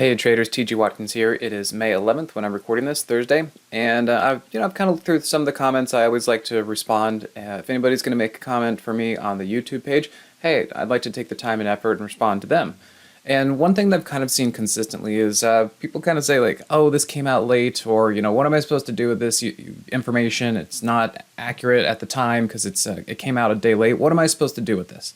Hey traders, TG Watkins here. It is May 11th when I'm recording this, Thursday, and I've kind of looked through some of the comments. I always like to respond. If anybody's going to make a comment for me on the YouTube page, hey, I'd like to take the time and effort and respond to them. And one thing that I've kind of seen consistently is people kind of say like, oh, this came out late, or what am I supposed to do with this information? It's not accurate at the time because it came out a day late. What am I supposed to do with this?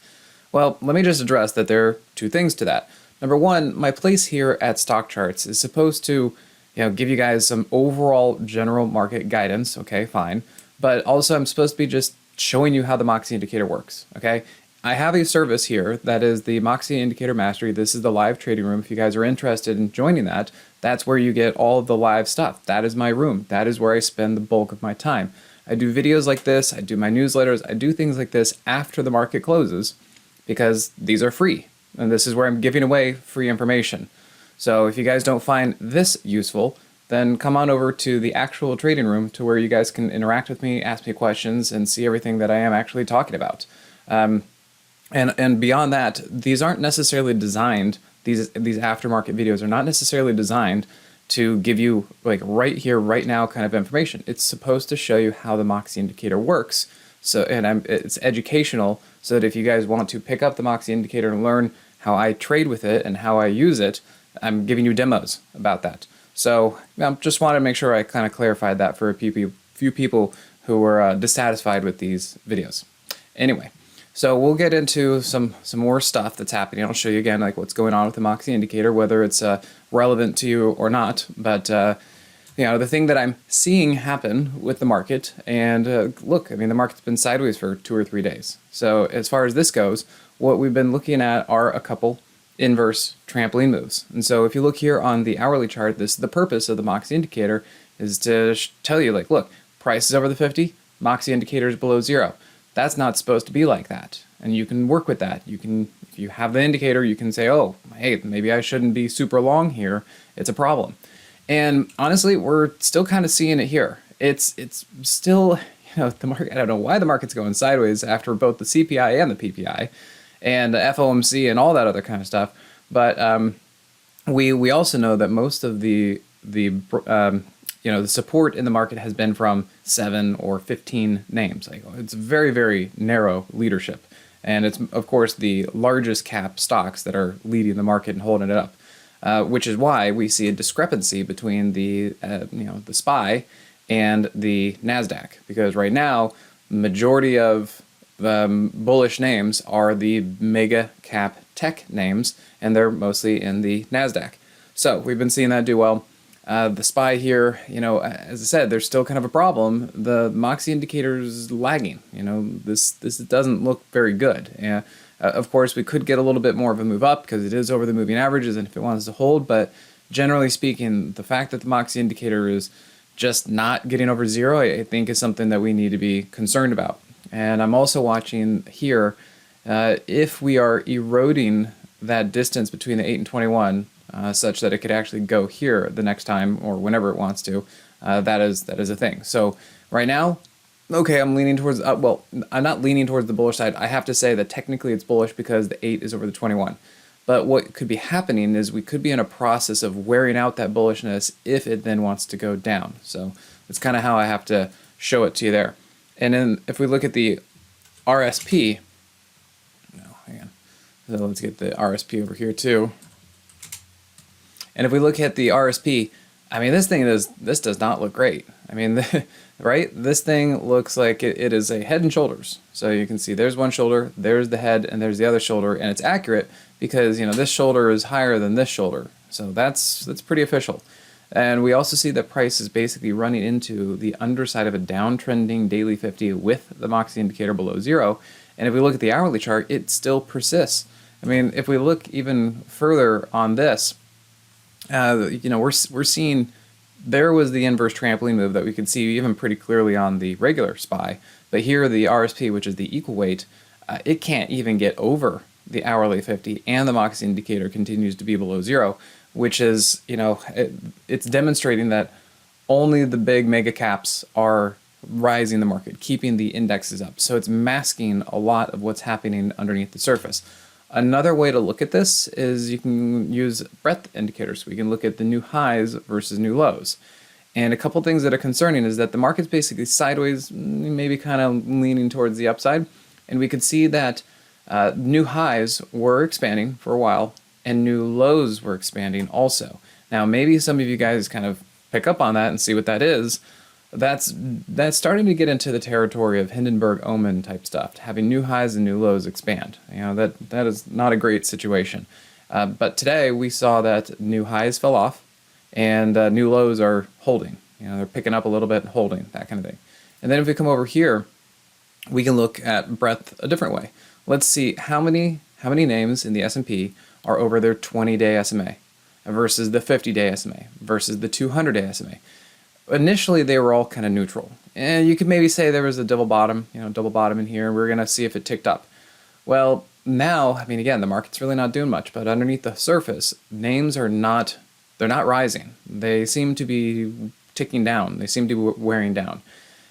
Well, let me just address that there are two things to that. Number one, my place here at StockCharts is supposed to, give you guys some overall general market guidance. Okay, fine. But also I'm supposed to be just showing you how the Moxie Indicator works. Okay, I have a service here that is the Moxie Indicator Mastery. This is the live trading room. If you guys are interested in joining that, that's where you get all of the live stuff. That is my room. That is where I spend the bulk of my time. I do videos like this. I do my newsletters. I do things like this after the market closes because these are free. And this is where I'm giving away free information. So if you guys don't find this useful, then come on over to the actual trading room to where you guys can interact with me, ask me questions, and see everything that I am actually talking about. And beyond that, these aren't necessarily designed, these aftermarket videos are not necessarily designed to give you like right here, right now kind of information. It's supposed to show you how the Moxie Indicator works. So, it's educational so that if you guys want to pick up the Moxie Indicator and learn how I trade with it and how I use it, I'm giving you demos about that. So just wanted to make sure I kind of clarified that for a few people who were dissatisfied with these videos. Anyway, so we'll get into some more stuff that's happening. I'll show you again like what's going on with the Moxie Indicator, whether it's relevant to you or not. But the thing that I'm seeing happen with the market, and look, the market's been sideways for 2 or 3 days. So as far as this goes, what we've been looking at are a couple inverse trampoline moves. And so if you look here on the hourly chart, the purpose of the Moxie Indicator is to tell you like, look, price is over the 50, Moxie Indicator is below 0. That's not supposed to be like that. And you can work with that. You can, if you have the indicator, you can say, oh, hey, maybe I shouldn't be super long here. It's a problem. And honestly, we're still kind of seeing it here. It's still, the market, I don't know why the market's going sideways after both the CPI and the PPI and the FOMC and all that other kind of stuff. But we also know that most of the support in the market has been from 7 or 15 names. Like, it's very, very narrow leadership. And it's, of course, the largest cap stocks that are leading the market and holding it up. Which is why we see a discrepancy between the the SPY and the NASDAQ, because right now majority of bullish names are the mega cap tech names, and they're mostly in the NASDAQ. So we've been seeing that do well. The SPY here, as I said, there's still kind of a problem. The Moxie Indicator is lagging. This doesn't look very good. Of course, we could get a little bit more of a move up because it is over the moving averages and if it wants to hold, but generally speaking, the fact that the Moxie Indicator is just not getting over 0, I think is something that we need to be concerned about. And I'm also watching here, if we are eroding that distance between the 8 and 21, such that it could actually go here the next time or whenever it wants to, that is a thing. So right now, okay, I'm leaning towards, well, I'm not leaning towards the bullish side. I have to say that technically it's bullish because the 8 is over the 21. But what could be happening is we could be in a process of wearing out that bullishness if it then wants to go down. So that's kind of how I have to show it to you there. And then if we look at the RSP, no, hang on. So let's get the RSP over here too. And if we look at the RSP, this does not look great. Right? This thing looks like it is a head and shoulders. So you can see there's one shoulder, there's the head, and there's the other shoulder, and it's accurate because this shoulder is higher than this shoulder. So that's pretty official. And we also see that price is basically running into the underside of a downtrending daily 50 with the Moxie Indicator below 0. And if we look at the hourly chart, it still persists. If we look even further on this, we're seeing there was the inverse trampoline move that we could see even pretty clearly on the regular SPY. But here the RSP, which is the equal weight, it can't even get over the hourly 50, and the Moxie Indicator continues to be below 0, which is, it's demonstrating that only the big mega caps are rising the market, keeping the indexes up. So it's masking a lot of what's happening underneath the surface. Another way to look at this is you can use breadth indicators. We can look at the new highs versus new lows. And a couple things that are concerning is that the market's basically sideways, maybe kind of leaning towards the upside. And we could see that new highs were expanding for a while and new lows were expanding also. Now, maybe some of you guys kind of pick up on that and see what that is. That's starting to get into the territory of Hindenburg omen type stuff, having new highs and new lows expand. That is not a great situation. But today we saw that new highs fell off and new lows are holding. They're picking up a little bit and holding, that kind of thing. And then if we come over here, we can look at breadth a different way. Let's see how many names in the S&P are over their 20-day SMA versus the 50-day SMA versus the 200-day SMA. Initially, they were all kind of neutral. And you could maybe say there was a double bottom in here, and we're going to see if it ticked up. Well, now, again, the market's really not doing much, but underneath the surface, names are not rising. They seem to be ticking down. They seem to be wearing down.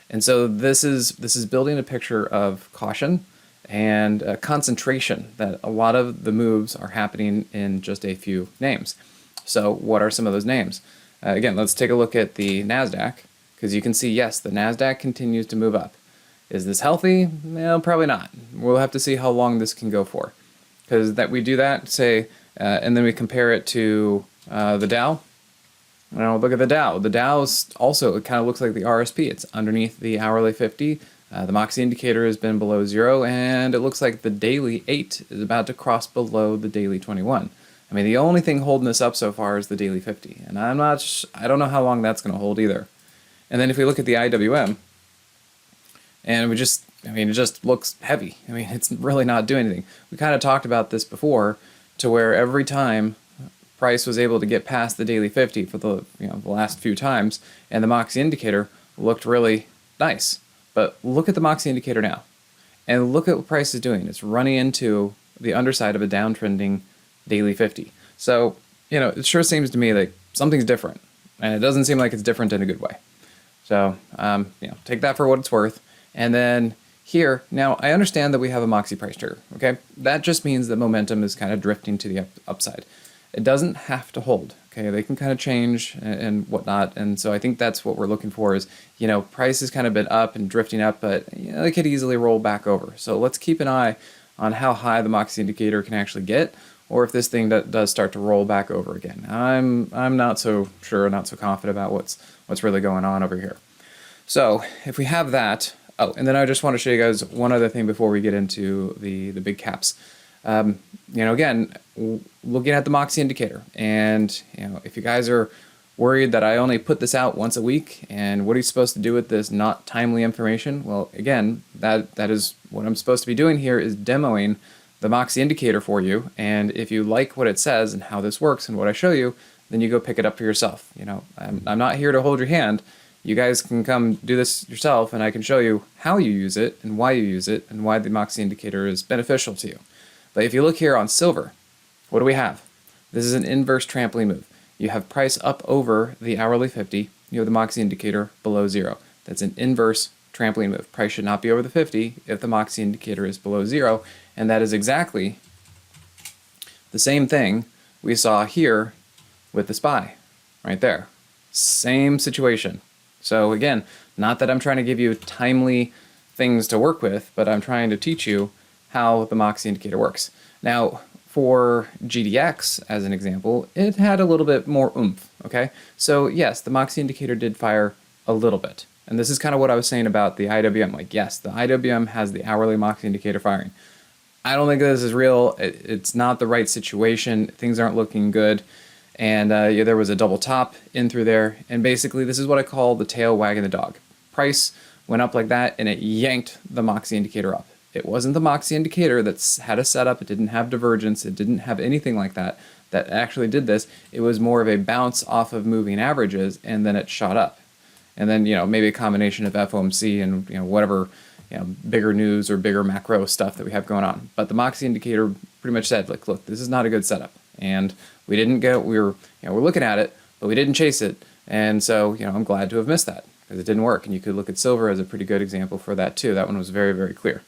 And so this is building a picture of caution and concentration, that a lot of the moves are happening in just a few names. So what are some of those names? Again, let's take a look at the NASDAQ, because you can see, yes, the NASDAQ continues to move up. Is this healthy? No, probably not. We'll have to see how long this can go for. Because we do that, say, and then we compare it to the Dow. Now look at the Dow. The Dow is also, it kind of looks like the RSP. It's underneath the hourly 50. The Moxie Indicator has been below 0, and it looks like the daily 8 is about to cross below the daily 21. The only thing holding this up so far is the daily 50, and I don't know how long that's going to hold either. And then if we look at the IWM, and it just looks heavy. It's really not doing anything. We kind of talked about this before, to where every time price was able to get past the daily 50 for the last few times, and the Moxie Indicator looked really nice. But look at the Moxie Indicator now, and look at what price is doing. It's running into the underside of a downtrending daily 50. So, it sure seems to me like something's different, and it doesn't seem like it's different in a good way. So, take that for what it's worth. And then here, now I understand that we have a Moxie price trigger, okay? That just means that momentum is kind of drifting to the upside. It doesn't have to hold, okay? They can kind of change and whatnot, and so I think that's what we're looking for is, price has kind of been up and drifting up, but it could easily roll back over. So let's keep an eye on how high the Moxie Indicator can actually get, or if this thing does start to roll back over again. I'm not so sure, not so confident about what's really going on over here. So if we have that, and then I just want to show you guys one other thing before we get into the big caps. Again, looking at the Moxie Indicator, and if you guys are worried that I only put this out once a week, and what are you supposed to do with this not timely information? Well, again, that is what I'm supposed to be doing here, is demoing the Moxie Indicator for you, and if you like what it says and how this works and what I show you, then you go pick it up for yourself. I'm not here to hold your hand. You guys can come do this yourself, and I can show you how you use it and why you use it and why the Moxie Indicator is beneficial to you. But if you look here on silver, what do we have? This is an inverse trampoline move. You have price up over the hourly 50. You have the Moxie Indicator below 0. That's an inverse trampoline move. Price should not be over the 50 if the Moxie Indicator is below 0. And that is exactly the same thing we saw here with the SPY, right there. Same situation. So again, not that I'm trying to give you timely things to work with, but I'm trying to teach you how the Moxie Indicator works. Now, for GDX, as an example, it had a little bit more oomph, okay? So yes, the Moxie Indicator did fire a little bit. And this is kind of what I was saying about the IWM. Like, yes, the IWM has the hourly Moxie Indicator firing. I don't think this is real. It's not the right situation. Things aren't looking good. And there was a double top in through there. And basically, this is what I call the tail wagging the dog. Price went up like that, and it yanked the Moxie Indicator up. It wasn't the Moxie Indicator that had a setup. It didn't have divergence. It didn't have anything like that actually did this. It was more of a bounce off of moving averages, and then it shot up. And then, maybe a combination of FOMC and, whatever, bigger news or bigger macro stuff that we have going on. But the Moxie Indicator pretty much said, like, look, this is not a good setup. And we didn't we're looking at it, but we didn't chase it. And so, I'm glad to have missed that because it didn't work. And you could look at silver as a pretty good example for that too. That one was very, very clear.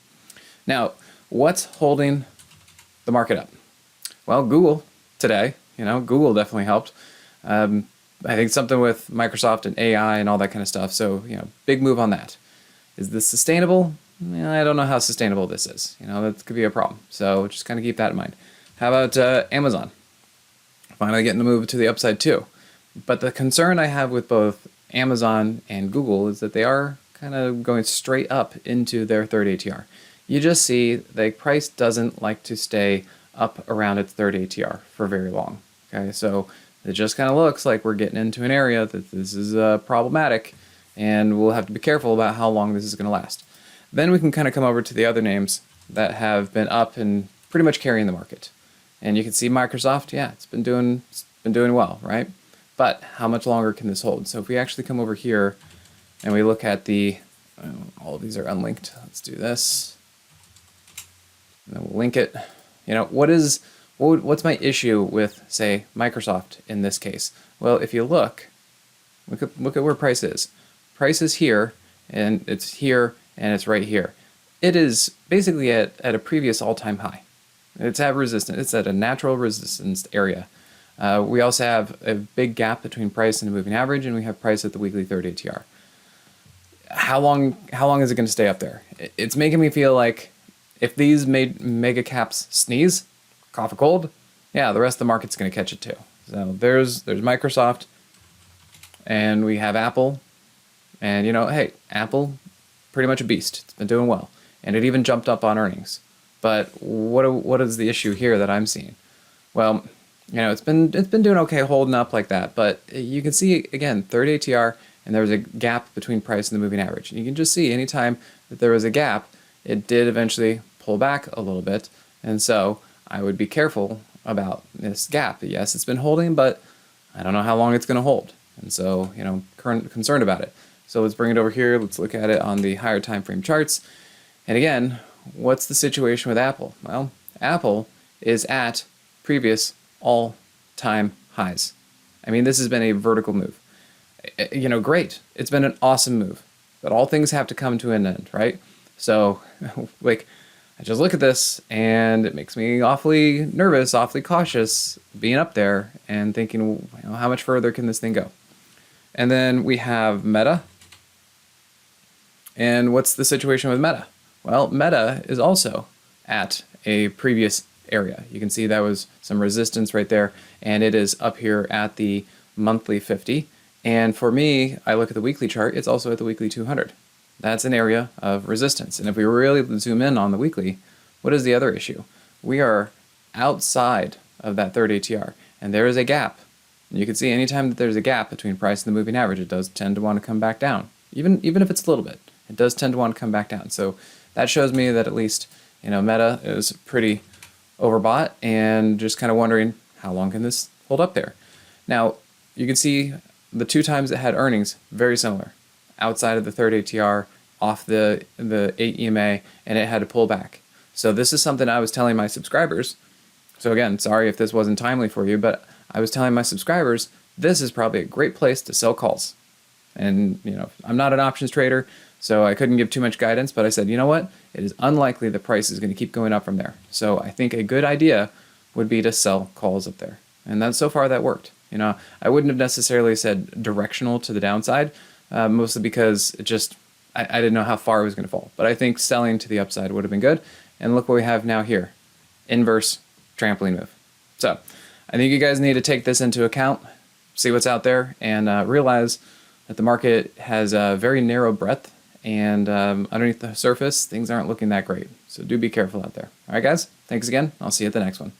Now, what's holding the market up? Well, Google today, Google definitely helped. I think something with Microsoft and AI and all that kind of stuff. So, big move on that. Is this sustainable? I don't know how sustainable this is. That could be a problem. So just kind of keep that in mind. How about Amazon? Finally getting to move to the upside too. But the concern I have with both Amazon and Google is that they are kind of going straight up into their third ATR. You just see the price doesn't like to stay up around its third ATR for very long. Okay, so it just kind of looks like we're getting into an area that this is problematic, and we'll have to be careful about how long this is going to last. Then we can kind of come over to the other names that have been up and pretty much carrying the market. And you can see Microsoft, yeah, it's been doing well, right? But how much longer can this hold? So if we actually come over here and we look at all of these are unlinked. Let's do this. And then we'll link it. What's my issue with, say, Microsoft in this case? Well, if you look at where price is. Price is here, and it's here, and it's right here. It is basically at a previous all-time high. It's at resistance. It's at a natural resistance area. We also have a big gap between price and the moving average, and we have price at the weekly third ATR. How long is it going to stay up there? It's making me feel like if these mega caps sneeze, cough a cold, yeah, the rest of the market's going to catch it too. So there's Microsoft, and we have Apple, and hey, Apple, pretty much a beast. It's been doing well, and it even jumped up on earnings. But what is the issue here that I'm seeing? Well, it's been doing okay, holding up like that, but you can see again third ATR, and there was a gap between price and the moving average. And you can just see anytime that there was a gap, it did eventually pull back a little bit, and so I would be careful about this gap. Yes, it's been holding, but I don't know how long it's going to hold, and so concerned about it. So let's bring it over here. Let's look at it on the higher time frame charts. And again, what's the situation with Apple? Well, Apple is at previous all-time highs. I mean, this has been a vertical move. Great. It's been an awesome move, but all things have to come to an end, right? So, I just look at this and it makes me awfully nervous, awfully cautious being up there and thinking, how much further can this thing go? And then we have Meta. And what's the situation with Meta? Well, Meta is also at a previous area. You can see that was some resistance right there, and it is up here at the monthly 50. And for me, I look at the weekly chart, it's also at the weekly 200. That's an area of resistance. And if we really zoom in on the weekly, what is the other issue? We are outside of that third ATR, and there is a gap. And you can see anytime that there's a gap between price and the moving average, it does tend to want to come back down. Even if it's a little bit, it does tend to want to come back down. So that shows me that at least, Meta is pretty overbought, and just kind of wondering how long can this hold up there. Now, you can see the two times it had earnings, very similar. Outside of the third ATR, off the 8 EMA, and it had to pull back. So this is something I was telling my subscribers. So again, sorry if this wasn't timely for you, but I was telling my subscribers, this is probably a great place to sell calls. And, I'm not an options trader, so I couldn't give too much guidance, but I said, you know what? It is unlikely the price is going to keep going up from there. So I think a good idea would be to sell calls up there. And so far that worked. I wouldn't have necessarily said directional to the downside, mostly because I didn't know how far it was going to fall. But I think selling to the upside would have been good. And look what we have now here. Inverse trampoline move. So I think you guys need to take this into account, see what's out there, and realize that the market has a very narrow breadth, and underneath the surface, things aren't looking that great. So do be careful out there. All right, guys, thanks again. I'll see you at the next one.